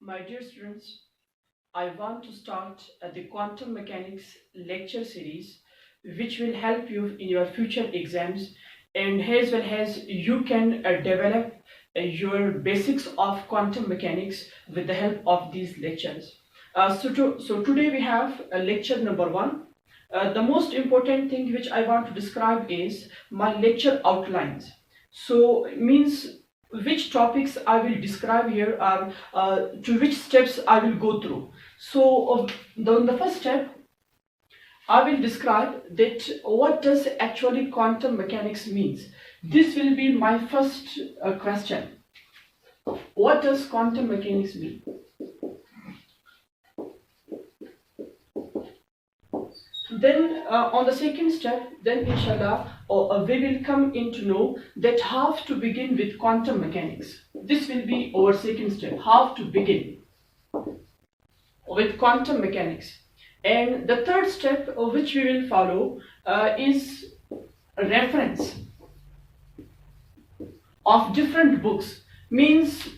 My dear students, I want to start the quantum mechanics lecture series, which will help you in your future exams, and as well as you can develop your basics of quantum mechanics with the help of these lectures. So today we have lecture number 1. The most important thing which I want to describe is my lecture outlines. So it means which topics I will describe here are to which steps I will go through. So the first step, I will describe that what does actually quantum mechanics means. This will be my first question. What does quantum mechanics mean? Then on the second step, then inshallah we will come in to know that how to begin with quantum mechanics. This will be our second step, how to begin with quantum mechanics. And the third step which we will follow is reference of different books, means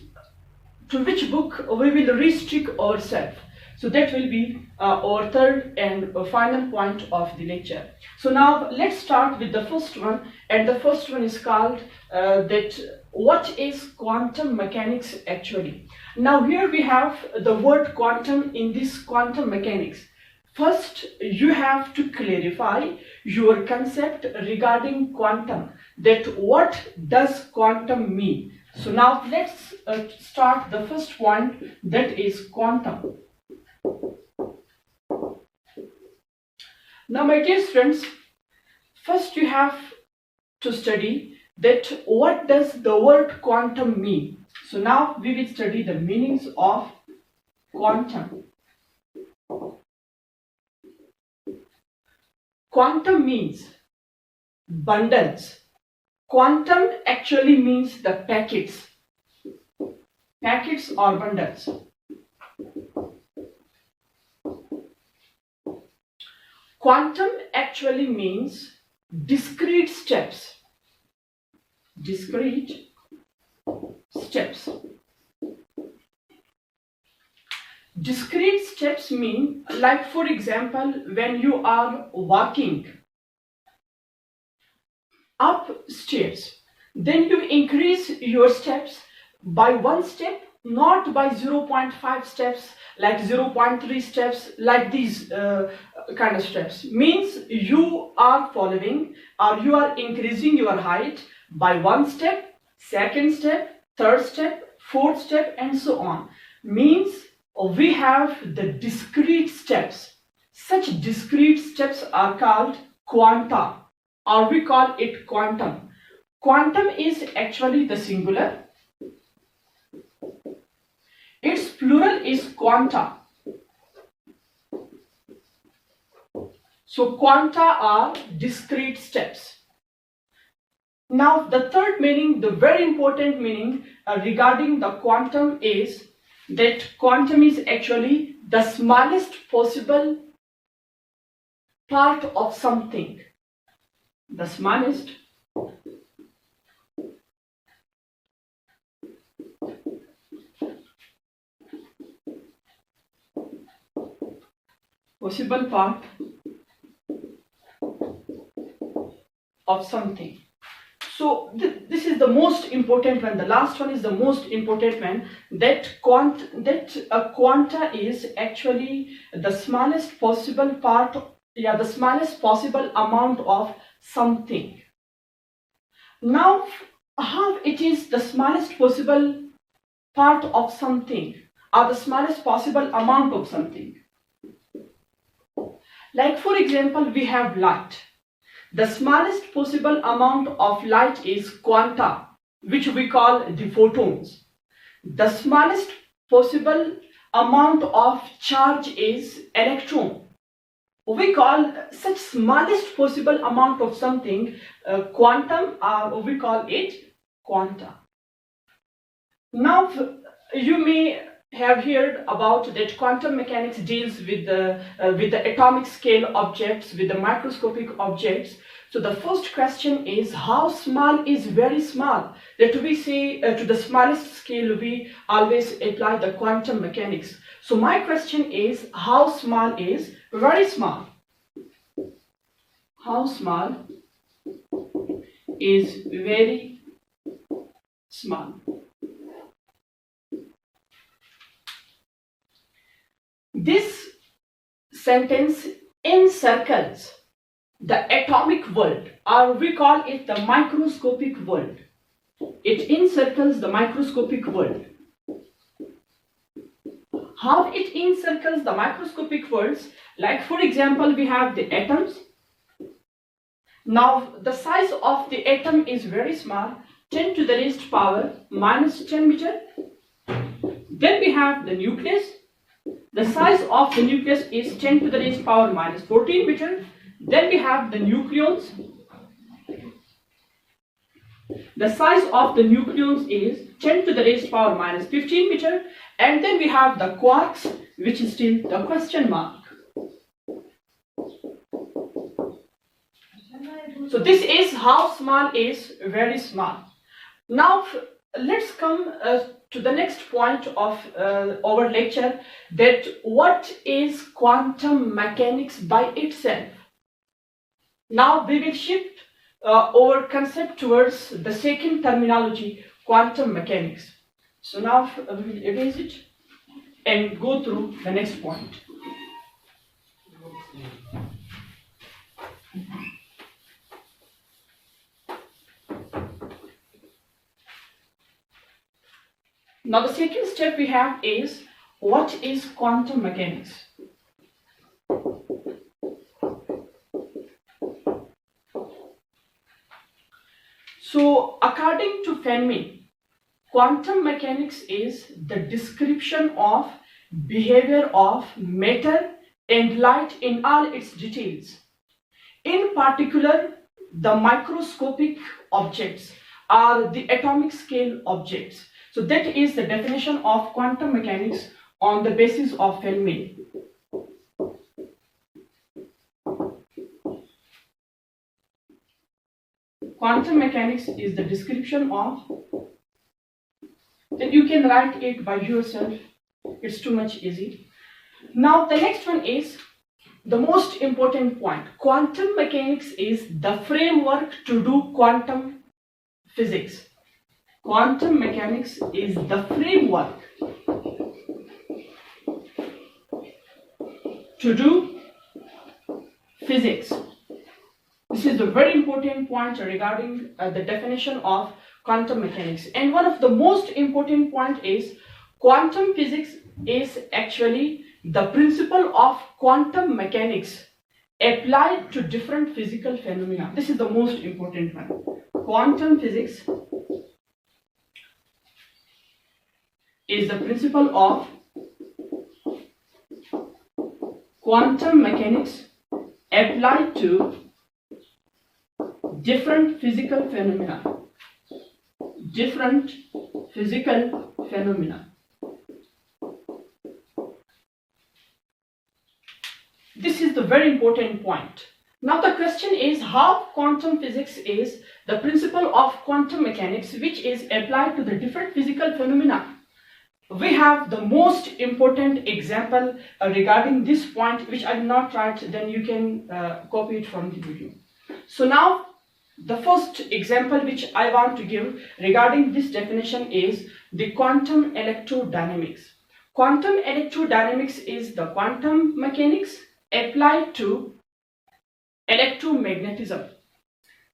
to which book we will restrict ourselves. So that will be our third and final point of the lecture. So now let's start with the first one, and the first one is called that what is quantum mechanics actually. Now here we have the word quantum in this quantum mechanics. First, you have to clarify your concept regarding quantum, that what does quantum mean. So now let's start the first point, that is quantum. Now my dear friends, first you have to study that what does the word quantum mean. So now we will study the meanings of quantum. Quantum means bundles. Quantum actually means the packets. Packets or bundles. Quantum actually means discrete steps. Discrete steps. Discrete steps mean, like for example, when you are walking upstairs, then you increase your steps by one step, not by 0.5 steps, like 0.3 steps, like these kind of steps. Means you are following or you are increasing your height by one step, second step, third step, fourth step, and so on. Means we have the discrete steps. Such discrete steps are called quanta, or we call it quantum. Quantum is actually the singular. Its plural is quanta. So quanta are discrete steps. Now the third meaning, the very important meaning regarding the quantum is that quantum is actually the smallest possible part of something. The smallest possible part of something. So this is the most important one. The last one is the most important one. That quanta is actually the smallest possible part, the smallest possible amount of something. Now, how it is the smallest possible part of something, or the smallest possible amount of something? Like for example, we have light. The smallest possible amount of light is quanta, which we call the photons. The smallest possible amount of charge is electron. We call such smallest possible amount of something quantum, or we call it quanta. Now you may have heard about that quantum mechanics deals with the atomic scale objects, with the microscopic objects. So the first question is, how small is very small? That we say to the smallest scale we always apply the quantum mechanics. So my question is, how small is very small? How small is very small? This sentence encircles the atomic world, or we call it the microscopic world. It encircles the microscopic world. How it encircles the microscopic worlds? Like for example, we have the atoms. Now the size of the atom is very small, 10 to the raised power minus 10 meter. Then we have the nucleus. The size of the nucleus is 10 to the raised power minus 14 meter. Then we have the nucleons. The size of the nucleons is 10 to the raised power minus 15 meter. And then we have the quarks, which is still the question mark. So this is how small is very small. Now let's come to the next point of our lecture, that what is quantum mechanics by itself. Now we will shift our concept towards the second terminology, quantum mechanics. So now we will erase it and go through the next point. Now the second step we have is, what is quantum mechanics? So according to Feynman, quantum mechanics is the description of behavior of matter and light in all its details. In particular, the microscopic objects or the atomic scale objects. So that is the definition of quantum mechanics on the basis of Feynman. Quantum mechanics is the description of, then you can write it by yourself, it's too much easy. Now the next one is the most important point. Quantum mechanics is the framework to do quantum physics. Quantum mechanics is the framework to do physics. This is a very important point regarding the definition of quantum mechanics. And one of the most important point is, quantum physics is actually the principle of quantum mechanics applied to different physical phenomena. This is the most important one. Quantum physics is the principle of quantum mechanics applied to different physical phenomena. Different physical phenomena. This is the very important point. Now the question is, how quantum physics is the principle of quantum mechanics which is applied to the different physical phenomena. We have the most important example regarding this point, which I will not write, then you can copy it from the video. So now the first example which I want to give regarding this definition is the quantum electrodynamics. Quantum electrodynamics is the quantum mechanics applied to electromagnetism.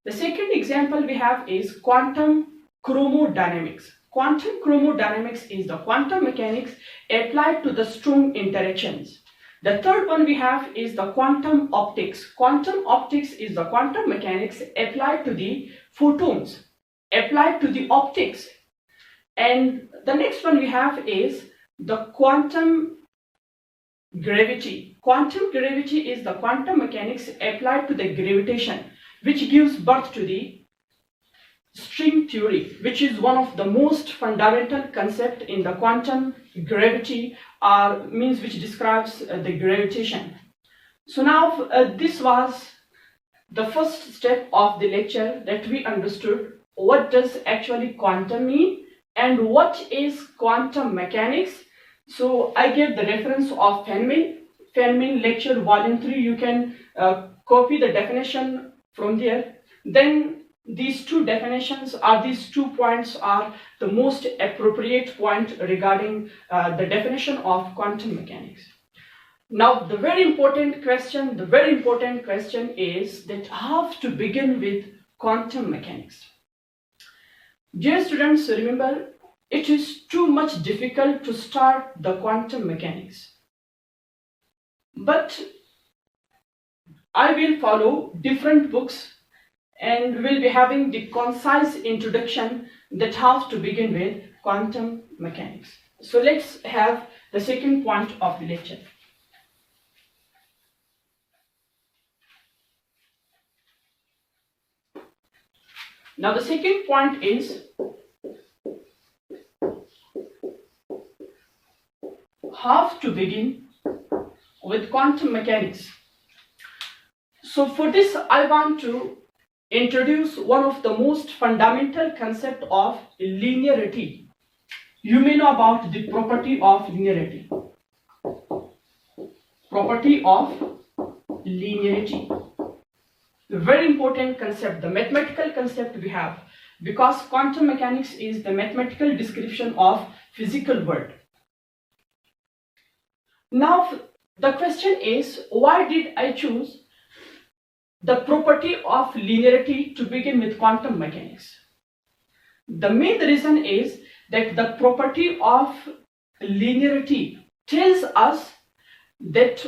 The second example we have is quantum chromodynamics. Quantum chromodynamics is the quantum mechanics applied to the strong interactions. The third one we have is the quantum optics. Quantum optics is the quantum mechanics applied to the photons, applied to the optics. And the next one we have is the quantum gravity. Quantum gravity is the quantum mechanics applied to the gravitation, which gives birth to the string theory, which is one of the most fundamental concept in the quantum gravity, means which describes the gravitation. So now this was the first step of the lecture that we understood what does actually quantum mean and what is quantum mechanics. So I gave the reference of Feynman lecture volume 3. You can copy the definition from there. Then these two definitions or these 2 points are the most appropriate point regarding the definition of quantum mechanics. Now the very important question is that how to begin with quantum mechanics. Dear students, remember, it is too much difficult to start the quantum mechanics. But I will follow different books and will be having the concise introduction that how to begin with quantum mechanics. So let's have the second point of the lecture. Now the second point is how to begin with quantum mechanics. So for this I want to introduce one of the most fundamental concept of linearity. You may know about the property of linearity. Property of linearity. A very important concept, the mathematical concept we have, because quantum mechanics is the mathematical description of physical world. Now the question is, why did I choose the property of linearity to begin with quantum mechanics? The main reason is that the property of linearity tells us that